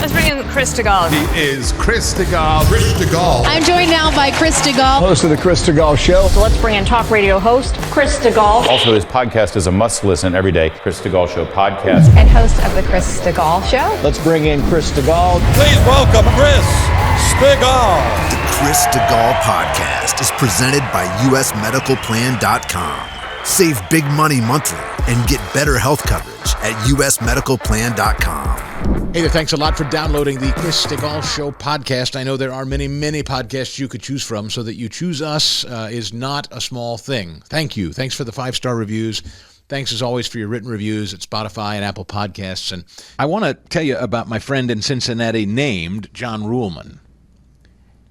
Let's bring in Chris Stigall. He is Chris Stigall. Chris Stigall. I'm joined now by Chris Stigall, host of the Chris Stigall Show. So let's bring in talk radio host Chris Stigall. Also, his podcast is a must-listen every day. Chris Stigall Show podcast. And host of the Chris Stigall Show. Let's bring in Chris Stigall. Please welcome Chris Stigall. The Chris Stigall podcast is presented by usmedicalplan.com. Save big money monthly and get better health coverage at usmedicalplan.com. Hey there, thanks a lot for downloading the Chris Stigall Show podcast. I know there are many, many podcasts you could choose from, so that you choose us is not a small thing. Thank you. Thanks for the 5-star reviews. Thanks, as always, for your written reviews at Spotify and Apple Podcasts. And I want to tell you about my friend in Cincinnati named John Ruhlman.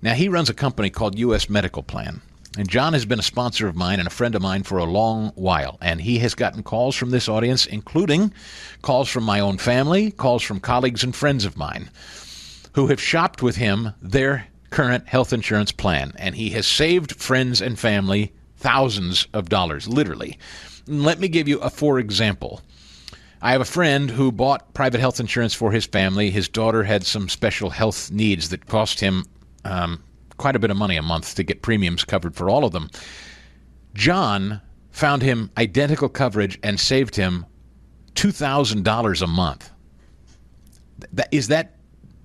Now, he runs a company called U.S. Medical Plan. And John has been a sponsor of mine and a friend of mine for a long while. And he has gotten calls from this audience, including calls from my own family, calls from colleagues and friends of mine who have shopped with him their current health insurance plan. And he has saved friends and family thousands of dollars, literally. Let me give you for example. I have a friend who bought private health insurance for his family. His daughter had some special health needs that cost him quite a bit of money a month to get premiums covered for all of them. John found him identical coverage and saved him $2,000 a month.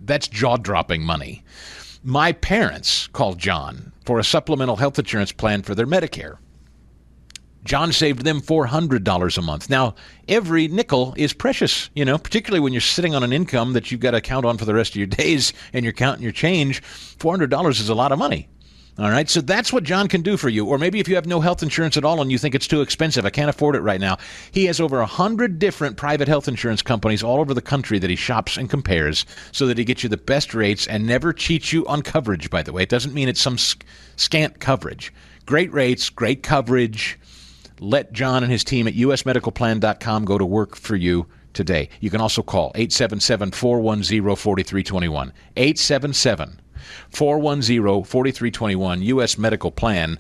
That's jaw-dropping money. My parents called John for a supplemental health insurance plan for their Medicare. John saved them $400 a month. Now, every nickel is precious, particularly when you're sitting on an income that you've got to count on for the rest of your days and you're counting your change. $400 is a lot of money. All right, so that's what John can do for you. Or maybe if you have no health insurance at all and you think it's too expensive, I can't afford it right now. He has over 100 different private health insurance companies all over the country that he shops and compares so that he gets you the best rates and never cheats you on coverage, by the way. It doesn't mean it's some scant coverage. Great rates, great coverage. Let John and his team at usmedicalplan.com go to work for you today. You can also call 877-410-4321. 877-410-4321, usmedicalplan.com.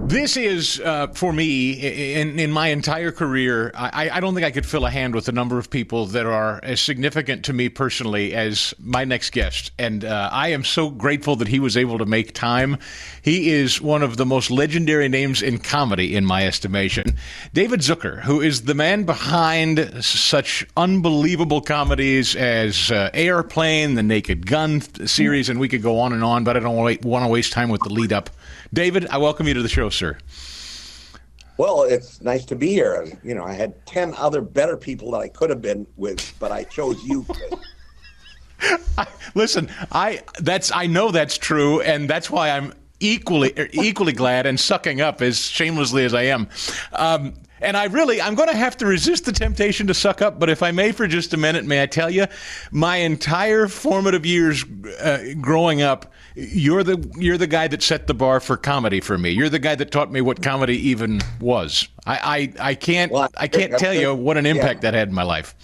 This is, for me, in my entire career, I don't think I could fill a hand with the number of people that are as significant to me personally as my next guest. And I am so grateful that he was able to make time. He is one of the most legendary names in comedy, in my estimation. David Zucker, who is the man behind such unbelievable comedies as Airplane, the Naked Gun series, and we could go on, but I don't want to waste time with the lead up. David, I welcome you to the show, sir. Well, it's nice to be here. I had 10 other better people that I could have been with, but I chose you. Listen, I know that's true, and that's why I'm equally glad and sucking up as shamelessly as I am. And I'm going to have to resist the temptation to suck up, but if I may for just a minute, may I tell you, my entire formative years growing up, you're the guy that set the bar for comedy for me. You're the guy that taught me what comedy even was. I can't tell you what an impact that had in my life.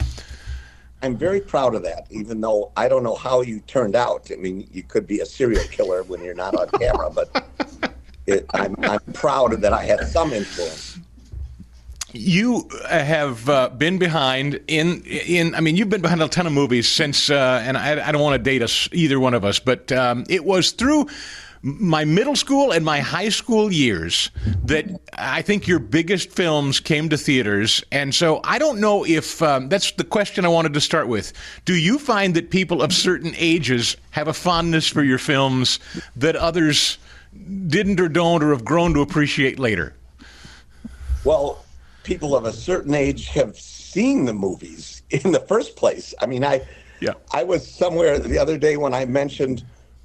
I'm very proud of that, even though I don't know how you turned out. I mean, you could be a serial killer when you're not on camera, but I'm proud that I had some influence. You have been behind you've been behind a ton of movies since, and I don't want to date us, either one of us, but it was through my middle school and my high school years that I think your biggest films came to theaters. And so I don't know if that's the question I wanted to start with. Do you find that people of certain ages have a fondness for your films that others didn't or don't or have grown to appreciate later? Well, people of a certain age have seen the movies in the first place. I mean, I was somewhere the other day when I mentioned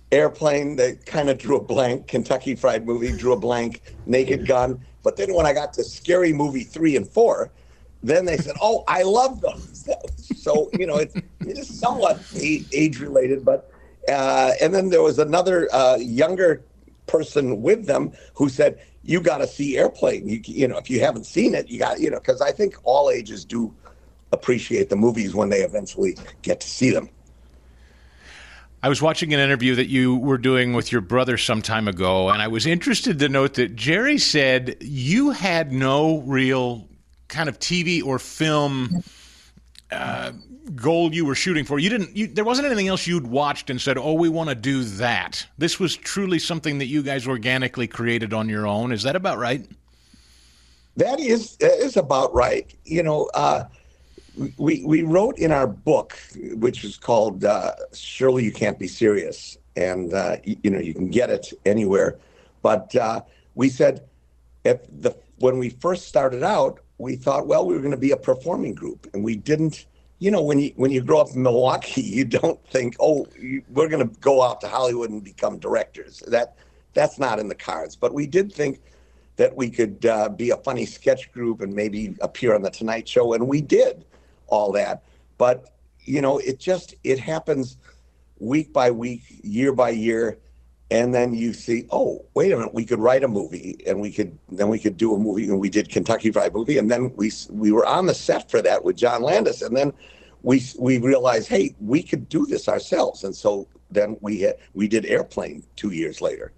Airplane, they kind of drew a blank. Kentucky Fried Movie drew a blank. Naked Gun. But then when I got to Scary Movie 3 and 4, then they said, "Oh, I love those." So it is somewhat age related. But and then there was another younger person with them who said, "You got to see Airplane. If you haven't seen it, you got because I think all ages do appreciate the movies when they eventually get to see them." I was watching an interview that you were doing with your brother some time ago, and I was interested to note that Jerry said you had no real kind of TV or film goal you were shooting for. There wasn't anything else you'd watched and said, "Oh, we want to do that." This was truly something that you guys organically created on your own. Is that about right? That is about right. We wrote in our book, which is called "Surely You Can't Be Serious," and you can get it anywhere. But we said when we first started out, we thought, well, we were going to be a performing group, and we didn't. When you grow up in Milwaukee, you don't think, oh, we're going to go out to Hollywood and become directors. That's not in the cards. But we did think that we could be a funny sketch group and maybe appear on the Tonight Show, and we did all that. But it happens week by week, year by year, and then you see, oh, wait a minute, we could write a movie, and we could do a movie, and we did Kentucky Fried Movie, and then we were on the set for that with John Landis, and then we realized, hey, we could do this ourselves, and so then we did Airplane 2 years later.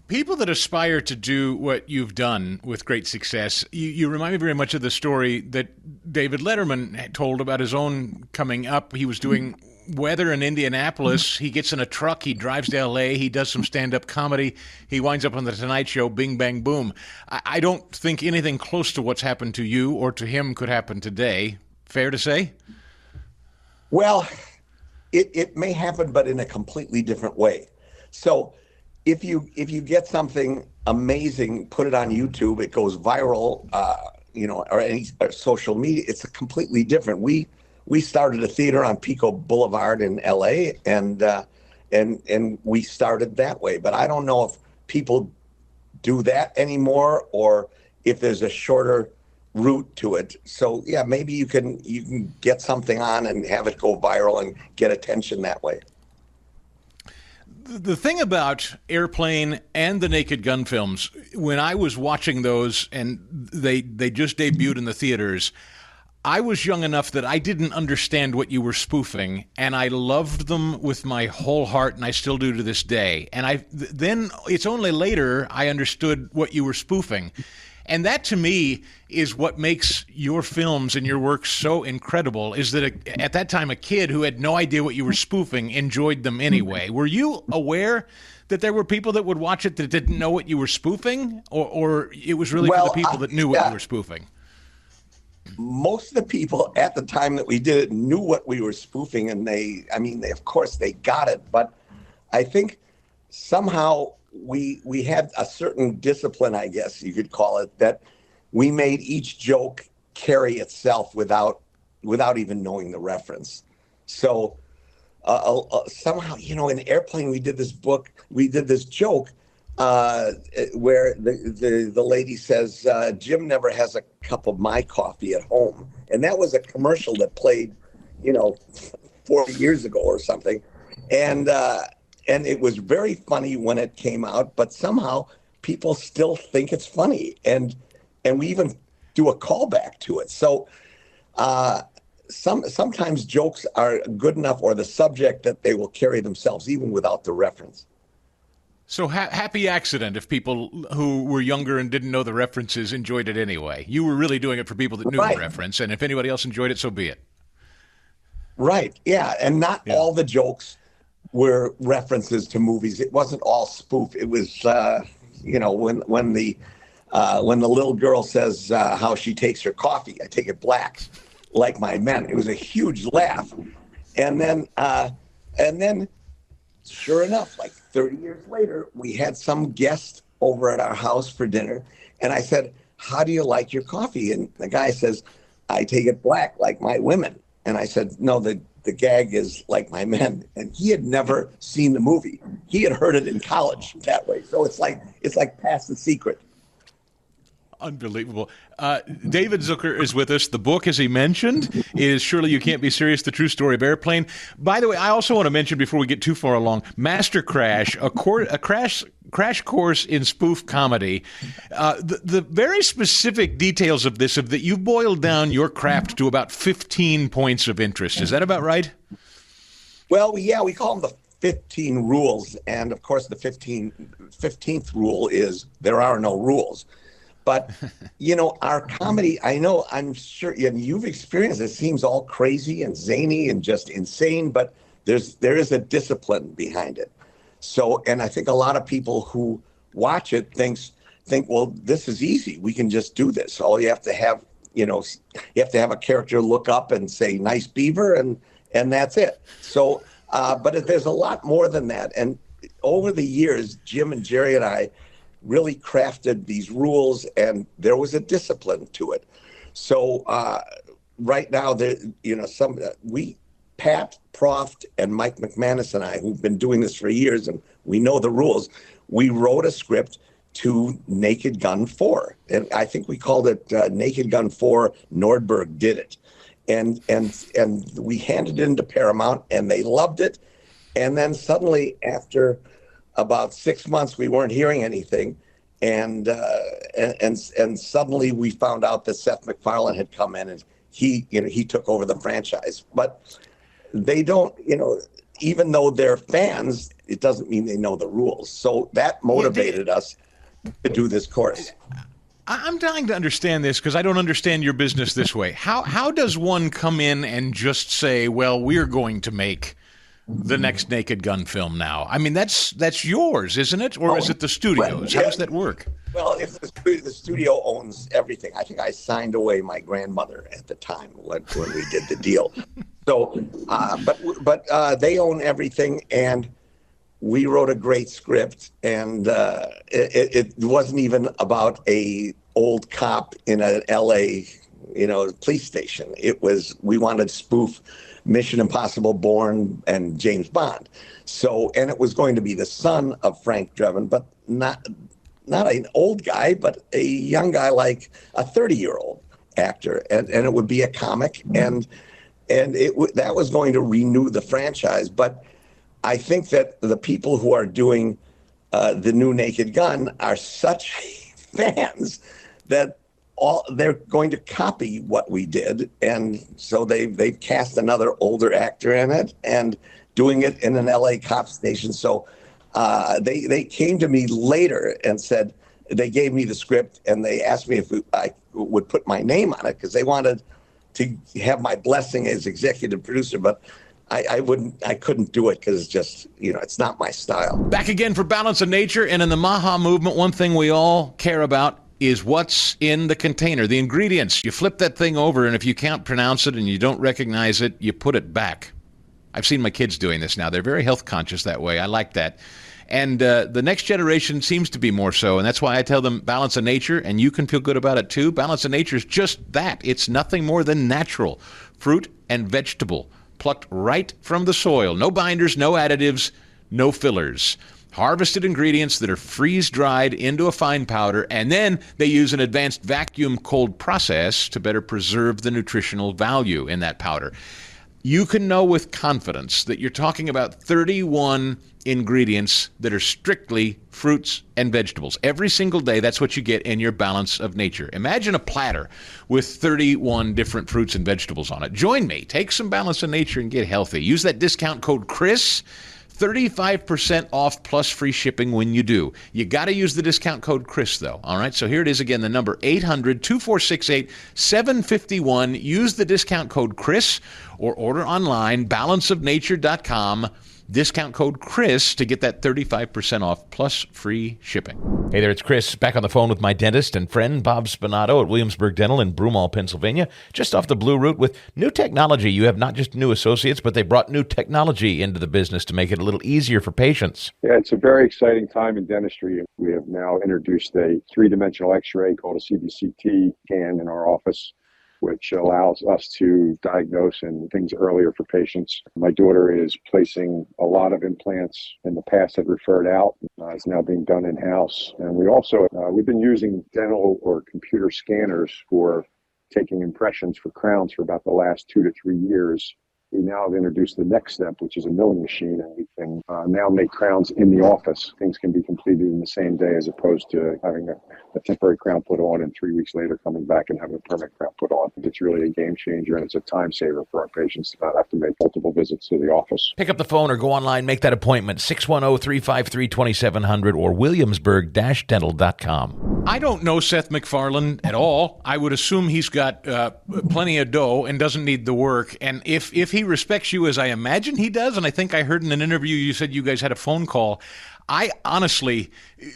People that aspire to do what you've done with great success, you remind me very much of the story that David Letterman told about his own coming up. He was doing weather in Indianapolis. He gets in a truck. He drives to L.A. He does some stand-up comedy. He winds up on the Tonight Show, bing, bang, boom. I don't think anything close to what's happened to you or to him could happen today. Fair to say? Well, it may happen, but in a completely different way. So if you get something amazing, put it on YouTube, it goes viral, or any social media, it's a completely different. We started a theater on Pico Boulevard in LA, and we started that way. But I don't know if people do that anymore, or if there's a shorter route to it. So yeah, maybe you can get something on and have it go viral and get attention that way. The thing about Airplane and the Naked Gun films, when I was watching those and they just debuted in the theaters, I was young enough that I didn't understand what you were spoofing, and I loved them with my whole heart, and I still do to this day. And then it's only later I understood what you were spoofing. And that, to me, is what makes your films and your work so incredible, is that at that time a kid who had no idea what you were spoofing enjoyed them anyway. Were you aware that there were people that would watch it that didn't know what you were spoofing, or it was really for the people that knew what you were spoofing? Most of the people at the time that we did it knew what we were spoofing, and they of course they got it. But I think somehow we had a certain discipline, I guess you could call it, that we made each joke carry itself without even knowing the reference. So somehow, in Airplane, we did this joke where the lady says, Jim never has a cup of my coffee at home. And that was a commercial that played, 40 years ago or something. And it was very funny when it came out, but somehow people still think it's funny. And we even do a callback to it. So sometimes jokes are good enough, or the subject, that they will carry themselves even without the reference. So happy accident if people who were younger and didn't know the references enjoyed it anyway. You were really doing it for people that knew the reference, and if anybody else enjoyed it, so be it. Right, yeah, and not all the jokes were references to movies. It wasn't all spoof. It was, when the little girl says how she takes her coffee, I take it black, like my men. It was a huge laugh, and then, sure enough, like 30 years later, we had some guest over at our house for dinner, and I said, "How do you like your coffee?" And the guy says, "I take it black, like my women." And I said, "No, the gag is like my men." And he had never seen the movie. He had heard it in college that way. So it's like pass the secret. Unbelievable. David Zucker is with us. The book, as he mentioned, is Surely You Can't Be Serious, The True Story of Airplane. By the way, I also want to mention, before we get too far along, MasterCrash, a crash course in spoof comedy. The very specific details of this, that you've boiled down your craft to about 15 points of interest. Is that about right? Well, yeah, we call them the 15 rules. And, of course, the 15th rule is there are no rules. But, our comedy, I'm sure you've experienced it. It seems all crazy and zany and just insane, but there is a discipline behind it. So, and I think a lot of people who watch it think, well, this is easy. We can just do this. All you have to have, you have to have a character look up and say, nice beaver, and that's it. So, but there's a lot more than that. And over the years, Jim and Jerry and I really crafted these rules, and there was a discipline to it. So right now, Pat Proft and Mike McManus and I, who've been doing this for years, and we know the rules, we wrote a script to Naked Gun 4. And I think we called it Naked Gun 4, Nordberg Did It. And we handed it into Paramount, and they loved it. And then suddenly, after about 6 months, we weren't hearing anything. And suddenly we found out that Seth MacFarlane had come in, and he took over the franchise. But they don't, even though they're fans, it doesn't mean they know the rules. So that motivated us to do this course. I'm dying to understand this because I don't understand your business this way. How does one come in and just say, well, we're going to make the next Naked Gun film now? I mean, that's yours, isn't it? Or is it the studio's? How does that work? Well, if the studio owns everything. I think I signed away my grandmother at the time when we did the deal. So, but they own everything, and we wrote a great script, and it wasn't even about a old cop in an LA, police station. We wanted to spoof Mission Impossible, Bourne, and James Bond. So, and it was going to be the son of Frank Drebin, but not an old guy, but a young guy, like a 30-year-old actor, and it would be a comic, and that was going to renew the franchise. But I think that the people who are doing the new Naked Gun are such fans that they're going to copy what we did, and so they've cast another older actor in it and doing it in an LA cop station. So they came to me later and said, they gave me the script and they asked me if I would put my name on it because they wanted to have my blessing as executive producer, but I couldn't do it because it's just, it's not my style. Back again for Balance of Nature, and in the Maha movement, one thing we all care about is what's in the container, the ingredients. You flip that thing over, and if you can't pronounce it and you don't recognize it, you put it back. I've seen my kids doing this now. They're very health conscious that way. I like that. And the next generation seems to be more so, and that's why I tell them Balance of Nature, and you can feel good about it too. Balance of Nature is just that. It's nothing more than natural fruit and vegetable, plucked right from the soil. No binders, no additives, no fillers. Harvested ingredients that are freeze-dried into a fine powder, and then they use an advanced vacuum cold process to better preserve the nutritional value in that powder. You can know with confidence that you're talking about 31 ingredients that are strictly fruits and vegetables. Every single day, that's what you get in your Balance of Nature. Imagine a platter with 31 different fruits and vegetables on it. Join me. Take some Balance of Nature and get healthy. Use that discount code CHRIS. 35% off plus free shipping when you do. You got to use the discount code CHRIS, though. All right, so here it is again, the number 800-2468-751. Use the discount code CHRIS or order online, balanceofnature.com. Discount code CHRIS to get that 35% off plus free shipping. Hey there, it's Chris, back on the phone with my dentist and friend Bob Spinato at Williamsburg Dental in Broomall, Pennsylvania, just off the Blue Route with new technology. You have not just new associates, but they brought new technology into the business to make it a little easier for patients. Yeah, it's a very exciting time in dentistry. We have now introduced a three-dimensional x-ray called a CBCT scan in our office, which allows us to diagnose and things earlier for patients. My daughter is placing a lot of implants in the past had referred out. It's now being done in-house. And we also, we've been using dental or computer scanners for taking impressions for crowns for about the last 2 to 3 years. we now have introduced the next step, which is a milling machine, and we can now make crowns in the office. Things can be completed in the same day as opposed to having a temporary crown put on and 3 weeks later coming back and having a permanent crown put on. It's really a game changer, and it's a time saver for our patients to not have to make multiple visits to the office. Pick up the phone or go online, make that appointment, 610-353-2700 or williamsburg-dental.com. I don't know Seth MacFarlane at all. I would assume he's got plenty of dough and doesn't need the work. And if he respects you as I imagine he does, and I think I heard in an interview you said you guys had a phone call, I honestly,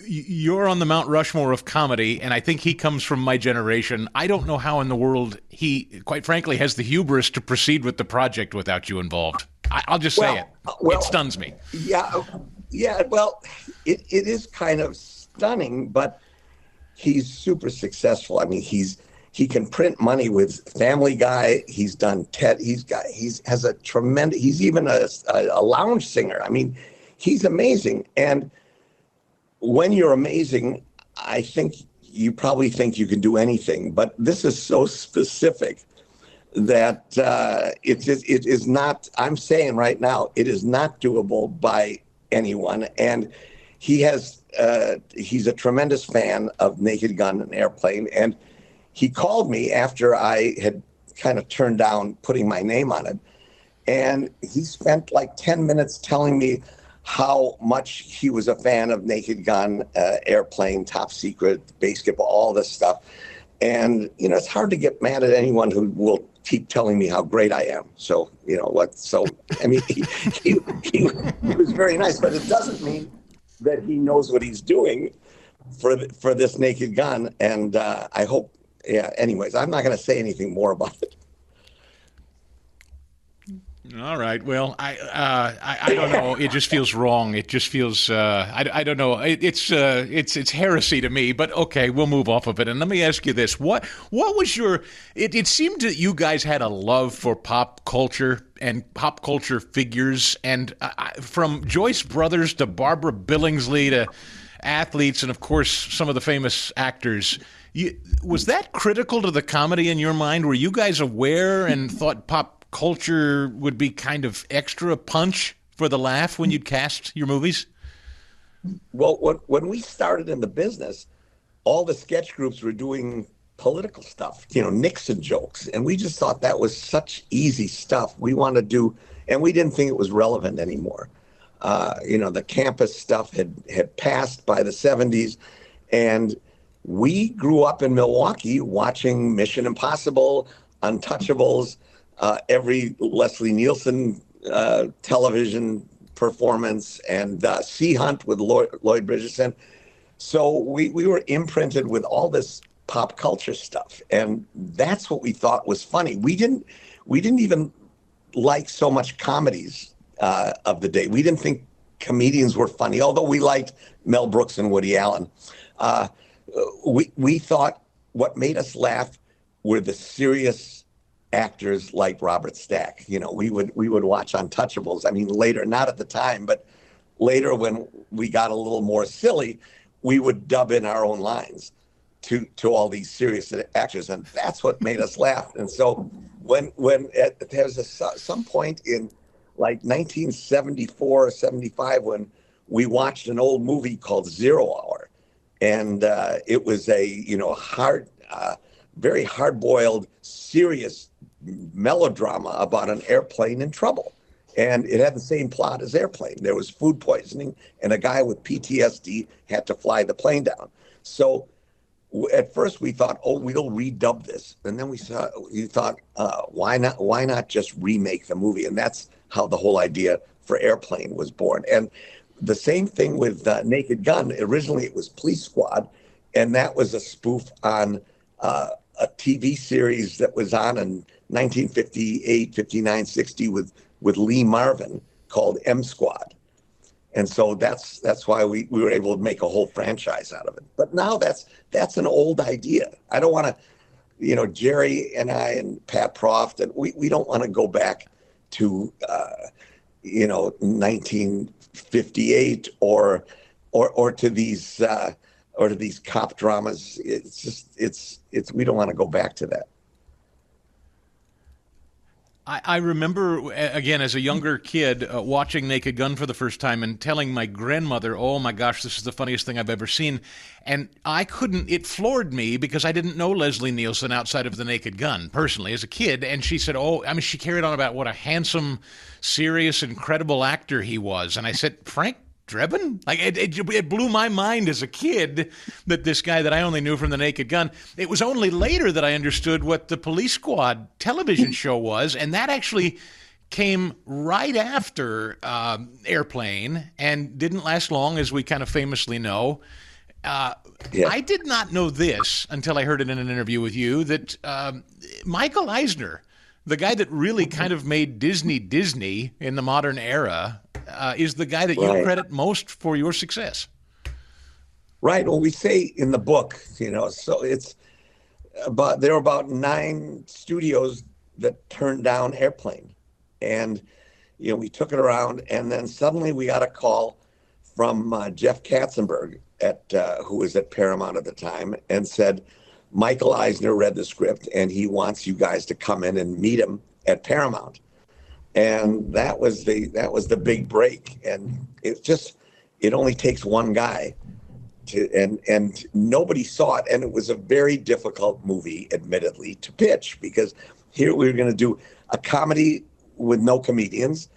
you're on the Mount Rushmore of comedy, and I think he comes from my generation. I don't know how in the world he, quite frankly, has the hubris to proceed with the project without you involved. I'll just say it. It stuns me. Yeah. Well, it is kind of stunning, but he's super successful. I mean, he can print money with Family Guy. He's done TED. He's has a tremendous. He's even a lounge singer. I mean, he's amazing. And when you're amazing, I think you probably think you can do anything. But this is so specific that it is not. I'm saying right now, it is not doable by anyone. And he's a tremendous fan of Naked Gun and Airplane. And he called me after I had kind of turned down putting my name on it. And he spent like 10 minutes telling me how much he was a fan of Naked Gun, Airplane, Top Secret, Basketball, all this stuff. And, it's hard to get mad at anyone who will keep telling me how great I am. So, he was very nice, but it doesn't mean that he knows what he's doing for this Naked Gun. And I hope, anyways, I'm not going to say anything more about it. All right. Well, I don't know. It just feels wrong. It just feels I don't know. It's heresy to me. But okay, we'll move off of it. And let me ask you this: what was your? It seemed that you guys had a love for pop culture and pop culture figures, and from Joyce Brothers to Barbara Billingsley to athletes, and of course some of the famous actors. Was that critical to the comedy in your mind? Were you guys aware and thought pop culture would be kind of extra punch for the laugh when you'd cast your movies? Well, when we started in the business, all the sketch groups were doing political stuff, Nixon jokes. And we just thought that was such easy stuff we wanted to do. And we didn't think it was relevant anymore. The campus stuff had passed by the 70s. And we grew up in Milwaukee watching Mission Impossible, Untouchables, every Leslie Nielsen television performance, and Sea Hunt with Lloyd Bridgerton. So we were imprinted with all this pop culture stuff, and that's what we thought was funny. We didn't even like so much comedies of the day. We didn't think comedians were funny, although we liked Mel Brooks and Woody Allen. We thought what made us laugh were the serious actors like Robert Stack. We would watch Untouchables. I mean, later, not at the time, but later when we got a little more silly, we would dub in our own lines to all these serious actors, and that's what made us laugh. And so when there was some point in like 1974 or 75 when we watched an old movie called 0 Hour, and it was a very hard-boiled, serious melodrama about an airplane in trouble. And it had the same plot as Airplane. There was food poisoning, and a guy with PTSD had to fly the plane down. So at first we thought, we'll redub this. And then we thought, why not just remake the movie? And that's how the whole idea for Airplane was born. And the same thing with Naked Gun. Originally it was Police Squad, and that was a spoof on a TV series that was on in 1958, 59, 60 with Lee Marvin called M Squad. And so that's why we were able to make a whole franchise out of it. But now that's an old idea. I don't want to, Jerry and I and Pat Proft, and we don't want to go back to, 1958 or to these cop dramas. It's we don't want to go back to that. I remember, again, as a younger kid, watching Naked Gun for the first time and telling my grandmother, oh my gosh, this is the funniest thing I've ever seen. And it floored me because I didn't know Leslie Nielsen outside of The Naked Gun, personally, as a kid. And she said, she carried on about what a handsome, serious, incredible actor he was. And I said, Frank Drebin? Like, it blew my mind as a kid that this guy that I only knew from The Naked Gun. It was only later that I understood what the Police Squad television show was, and that actually came right after Airplane and didn't last long, as we kind of famously know. I did not know this until I heard it in an interview with you, that Michael Eisner, the guy that really kind of made Disney in the modern era, is the guy that you credit most for your success. Right. Well, we say in the book, so there were about 9 studios that turned down Airplane. And, we took it around, and then suddenly we got a call from Jeff Katzenberg who was at Paramount at the time, and said, Michael Eisner read the script and he wants you guys to come in and meet him at Paramount. And that was the big break. And it only takes one guy and nobody saw it. And it was a very difficult movie, admittedly, to pitch, because here we were going to do a comedy with no comedians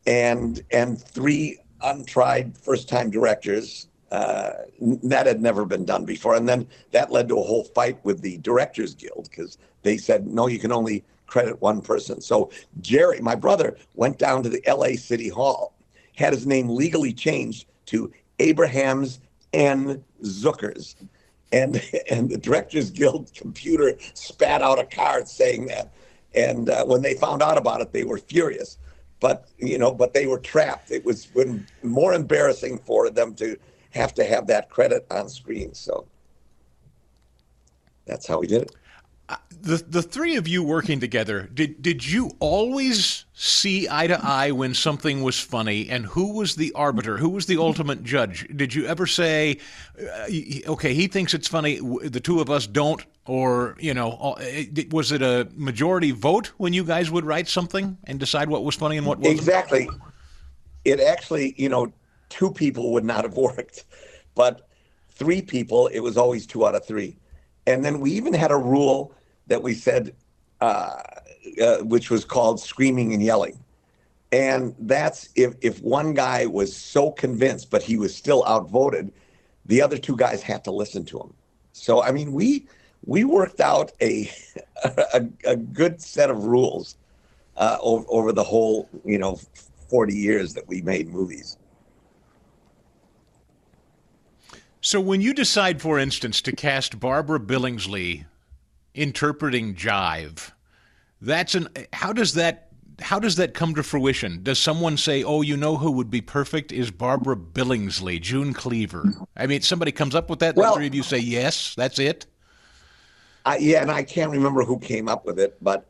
and 3 untried first-time directors. That had never been done before. And then that led to a whole fight with the Directors Guild, because they said, no, you can only credit one person. So Jerry, my brother, went down to the LA City Hall, had his name legally changed to Abrahams N. Zuckers. And the Directors Guild computer spat out a card saying that. And when they found out about it, they were furious. But they were trapped. It was more embarrassing for them to have that credit on screen. So that's how we did it. The 3 of you working together, did you always see eye to eye when something was funny? And who was the arbiter? Who was the ultimate judge? Did you ever say, okay, he thinks it's funny, the 2 of us don't? Or, was it a majority vote when you guys would write something and decide what was funny and what wasn't? Exactly. It actually, 2 people would not have worked. But 3 people, it was always 2 out of 3. And then we even had a rule that we said, which was called screaming and yelling. And that's if one guy was so convinced, but he was still outvoted, the other 2 guys had to listen to him. So, I mean, we worked out a good set of rules over the whole, 40 years that we made movies. So when you decide, for instance, to cast Barbara Billingsley interpreting Jive, how does that come to fruition? Does someone say, oh, who would be perfect is Barbara Billingsley, June Cleaver? I mean, somebody comes up with that, and the 3 of you say, yes, that's it? And I can't remember who came up with it, but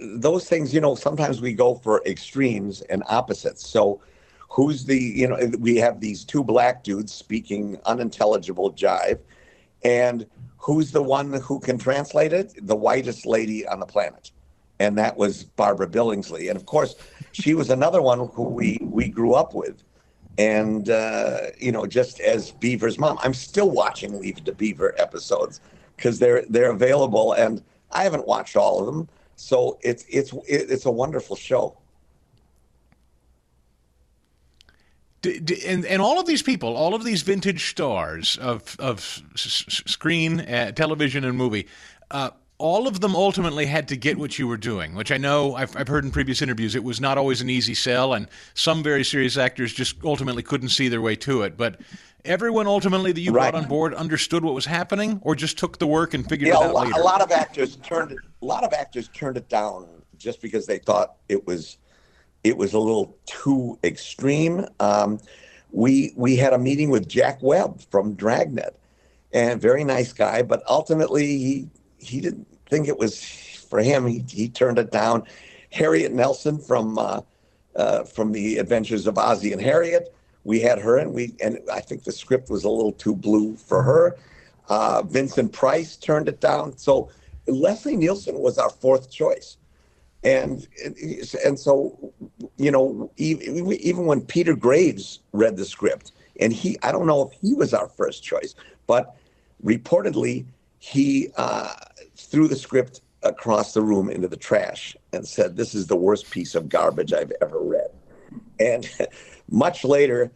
those things, sometimes we go for extremes and opposites. So who's we have these 2 black dudes speaking unintelligible jive, and who's the one who can translate it? The whitest lady on the planet. And that was Barbara Billingsley. And of course, she was another one who we grew up with. And, just as Beaver's mom, I'm still watching Leave It to Beaver episodes because they're available, and I haven't watched all of them. So it's a wonderful show. And all of these people, all of these vintage stars of screen, television, and movie, all of them ultimately had to get what you were doing, which I know I've heard in previous interviews. It was not always an easy sell, and some very serious actors just ultimately couldn't see their way to it. But everyone ultimately that you brought on board understood what was happening, or just took the work and figured it out later? A lot of actors turned it down just because they thought it was a little too extreme. We had a meeting with Jack Webb from Dragnet, and very nice guy, but ultimately he didn't think it was for him. He turned it down. Harriet Nelson from the Adventures of Ozzie and Harriet, we had her, and I think the script was a little too blue for her. Vincent Price turned it down. So Leslie Nielsen was our 4th choice. And so, you know, even when Peter Graves read the script, and I don't know if he was our first choice, but reportedly he threw the script across the room into the trash and said, "This is the worst piece of garbage I've ever read." And much later,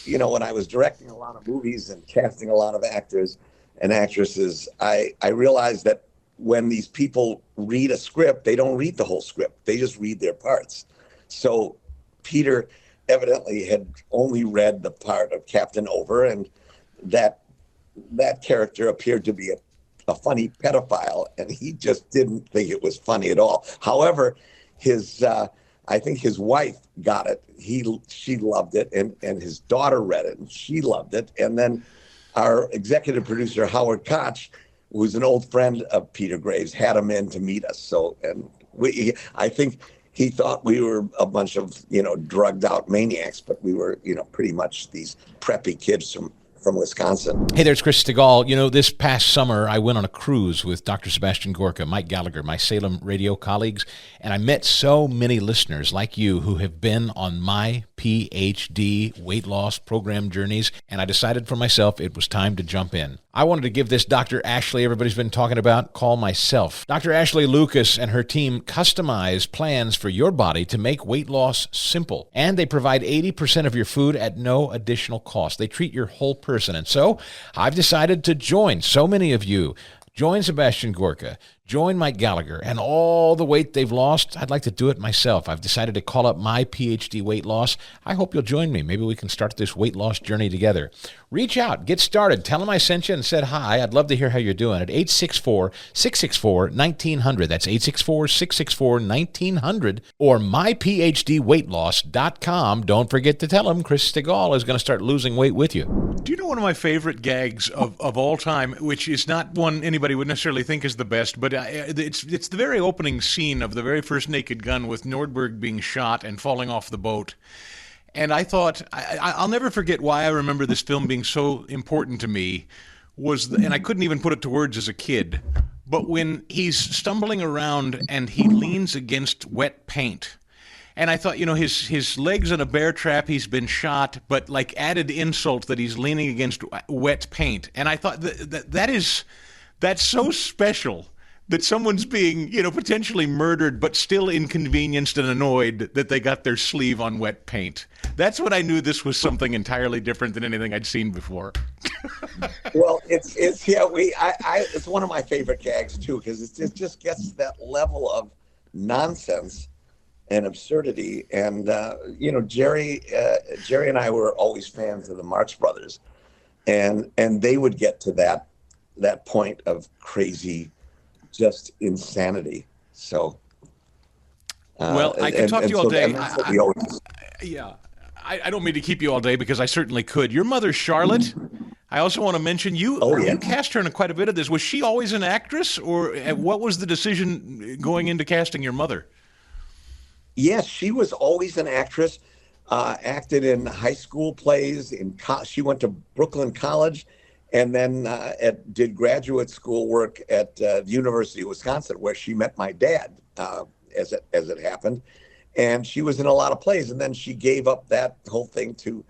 you know, when I was directing a lot of movies and casting a lot of actors and actresses, I realized that when these people read a script, they don't read the whole script. They just read their parts. So Peter evidently had only read the part of Captain Over, and that character appeared to be a funny pedophile, and he just didn't think it was funny at all. However, I think his wife got it. She loved it, and his daughter read it, and she loved it. And then our executive producer, Howard Koch, who's an old friend of Peter Graves, had him in to meet us. So, and I think he thought we were a bunch of, you know, drugged out maniacs, but we were, you know, pretty much these preppy kids from Wisconsin. Hey, there's Chris Stigall. You know, this past summer, I went on a cruise with Dr. Sebastian Gorka, Mike Gallagher, my Salem radio colleagues, and I met so many listeners like you who have been on my PhD weight loss program journeys, and I decided for myself it was time to jump in. I wanted to give this Dr. Ashley everybody's been talking about call myself. Dr. Ashley Lucas and her team customize plans for your body to make weight loss simple, and they provide 80% of your food at no additional cost. They treat your whole person, and so I've decided to join so many of you. Join Sebastian Gorka, join Mike Gallagher, and all the weight they've lost, I'd like to do it myself. I've decided to call up my PhD weight loss. I hope you'll join me. Maybe we can start this weight loss journey together. Reach out, get started. Tell them I sent you and said hi. I'd love to hear how you're doing at 864-664-1900. That's 864-664-1900 or myphdweightloss.com. Don't forget to tell them Chris Stigall is going to start losing weight with you. Do you know one of my favorite gags of all time, which is not one anybody would necessarily think is the best, but it's the very opening scene of the very first Naked Gun with Nordberg being shot and falling off the boat. And I thought, I'll never forget why I remember this film being so important to me, and I couldn't even put it to words as a kid, but when he's stumbling around and he leans against wet paint. And I thought, you know, his leg's in a bear trap, he's been shot, but like added insult that he's leaning against wet paint. And I thought that's so special that someone's being, you know, potentially murdered, but still inconvenienced and annoyed that they got their sleeve on wet paint. That's when I knew this was something entirely different than anything I'd seen before. Well, it's one of my favorite gags too, because it just gets to that level of nonsense and absurdity. And you know, Jerry and I were always fans of the Marx Brothers, and they would get to that point of crazy, just insanity. So well, I could talk to you all day. Yeah, I don't mean to keep you all day because I certainly could. Your mother, Charlotte, I also want to mention you. You cast her in quite a bit of this. Was she always an actress, or what was the decision going into casting your mother? Yes, she was always an actress. Acted in high school plays. She went to Brooklyn College, and then did graduate school work at the University of Wisconsin, where she met my dad, as it happened. And she was in a lot of plays, and then she gave up that whole thing to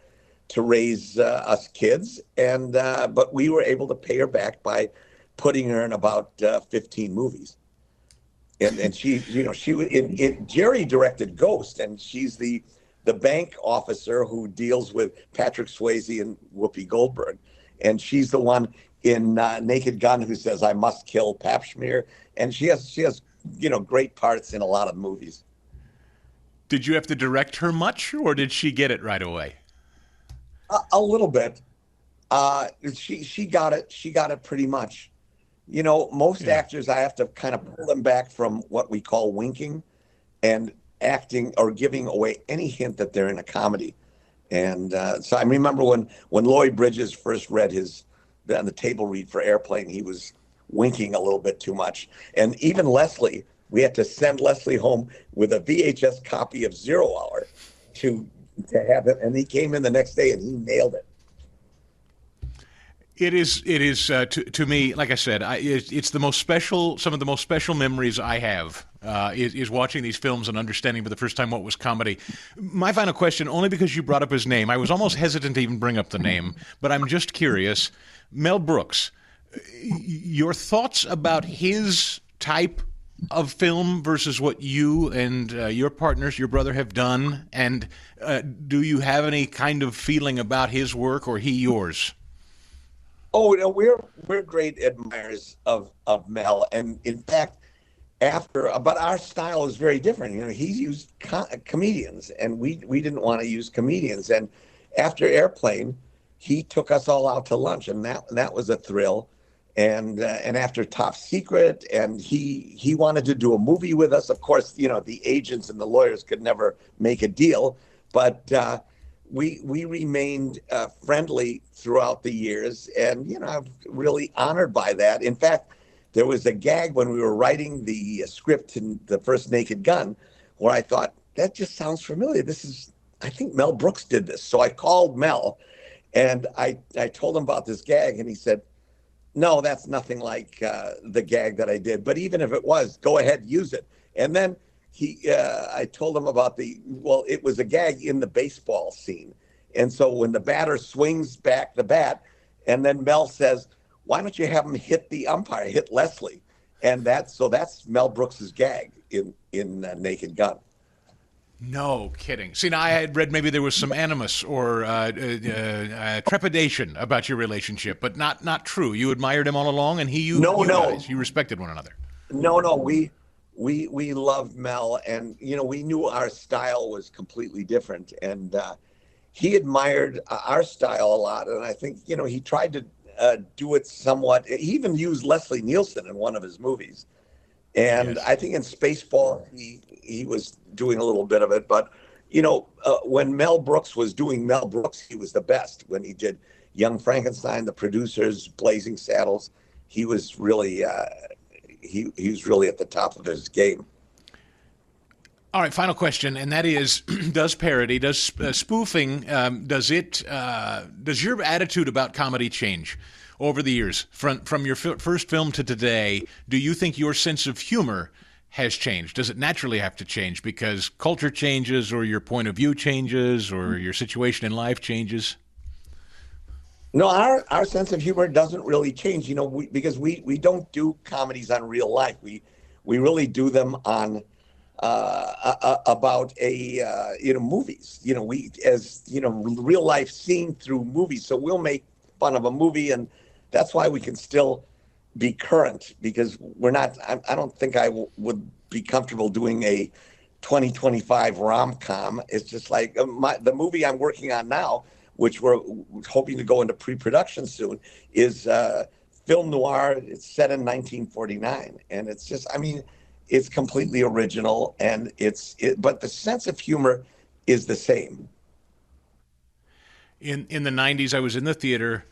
raise us kids. And but we were able to pay her back by putting her in about 15 movies. And she, you know, Jerry directed Ghost, and she's the bank officer who deals with Patrick Swayze and Whoopi Goldberg. And she's the one in Naked Gun who says, "I must kill Pap Schmear." And she has, you know, great parts in a lot of movies. Did you have to direct her much, or did she get it right away? A little bit. She got it. She got it pretty much. You know, most actors, I have to kind of pull them back from what we call winking and acting or giving away any hint that they're in a comedy. And so I remember when Lloyd Bridges first read on the table read for Airplane, he was winking a little bit too much. And even Leslie, we had to send Leslie home with a VHS copy of 0 Hour to have it. And he came in the next day and he nailed it. It is to me, like I said, it's the most special. Some of the most special memories I have is watching these films and understanding for the first time what was comedy. My final question, only because you brought up his name, I was almost hesitant to even bring up the name, but I'm just curious. Mel Brooks, your thoughts about his type of film versus what you and your partners, your brother, have done, and do you have any kind of feeling about his work or he yours? Oh, we're great admirers of Mel, and in fact, but our style is very different. He used comedians, and we didn't want to use comedians. And after Airplane, he took us all out to lunch, and that was a thrill. And after Top Secret, and he wanted to do a movie with us. Of course, the agents and the lawyers could never make a deal, but we remained friendly throughout the years, and I'm really honored by that. In fact, there was a gag when we were writing the script in the first Naked Gun, where I thought, that just sounds familiar. I think Mel Brooks did this. So I called Mel, and I told him about this gag, and he said, no, that's nothing like the gag that I did. But even if it was, go ahead, use it. And then I told him about it was a gag in the baseball scene. And so when the batter swings back the bat, and then Mel says, why don't you have him hit the umpire, hit Leslie? And that's Mel Brooks's gag in Naked Gun. No kidding. See, now I had read maybe there was some animus or trepidation about your relationship, but not true. You admired him all along, and you guys, you respected one another. No, we loved Mel, and we knew our style was completely different, and he admired our style a lot. And I think he tried to do it somewhat. He even used Leslie Nielsen in one of his movies, and yes. I think in Spaceball he was doing a little bit of it. But when Mel Brooks was doing Mel Brooks, he was the best. When he did Young Frankenstein, The Producers, Blazing Saddles, he was really he was really at the top of his game. All right, final question, and that is: does parody, does spoofing, does your attitude about comedy change over the years from your first film to today? Do you think your sense of humor has changed? Does it naturally have to change because culture changes, or your point of view changes, or your situation in life changes? No, our sense of humor doesn't really change, because we don't do comedies on real life. We really do them on about movies. We real life seen through movies. So we'll make fun of a movie, and that's why we can still be current, because we're not. I don't think I would be comfortable doing a 2025 rom-com. It's just like the movie I'm working on now, which we're hoping to go into pre-production soon, is film noir. It's set in 1949, and it's just, it's completely original, and but the sense of humor is the same. In the 90s, I was in the theater,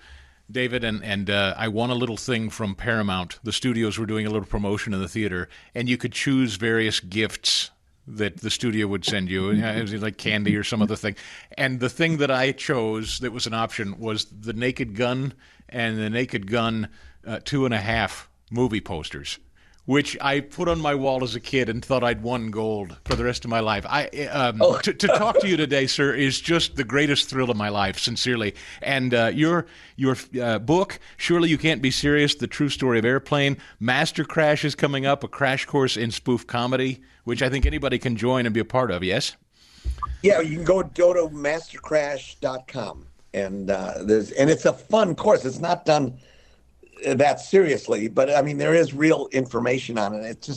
David, and I won a little thing from Paramount. The studios were doing a little promotion in the theater, and you could choose various gifts that the studio would send you. It was like candy or some other thing. And the thing that I chose that was an option was the Naked Gun and the Naked Gun 2.5 movie posters, which I put on my wall as a kid and thought I'd won gold for the rest of my life. To talk to you today, sir, is just the greatest thrill of my life, sincerely. And your book, Surely You Can't Be Serious, The True Story of Airplane. MasterCrash is coming up, a crash course in spoof comedy, which I think anybody can join and be a part of, yes? Yeah, you can go to MasterCrash.com. And it's a fun course. It's not done that seriously, but there is real information on it.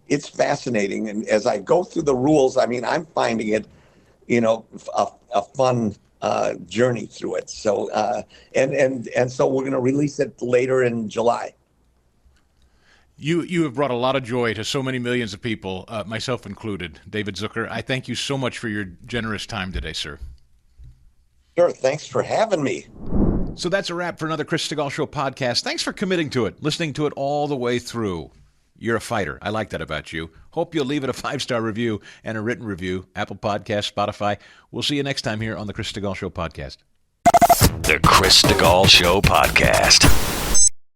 It's fascinating, and as I go through the rules, I'm finding it a fun journey through it. So and so we're going to release it later in July. You have brought a lot of joy to so many millions of people, myself included. David Zucker, I thank you so much for your generous time today, sir. Sure, thanks for having me. So that's a wrap for another Chris Stigall Show podcast. Thanks for committing to it, listening to it all the way through. You're a fighter. I like that about you. Hope you'll leave it a 5-star review and a written review. Apple Podcasts, Spotify. We'll see you next time here on the Chris Stigall Show podcast. The Chris Stigall Show podcast.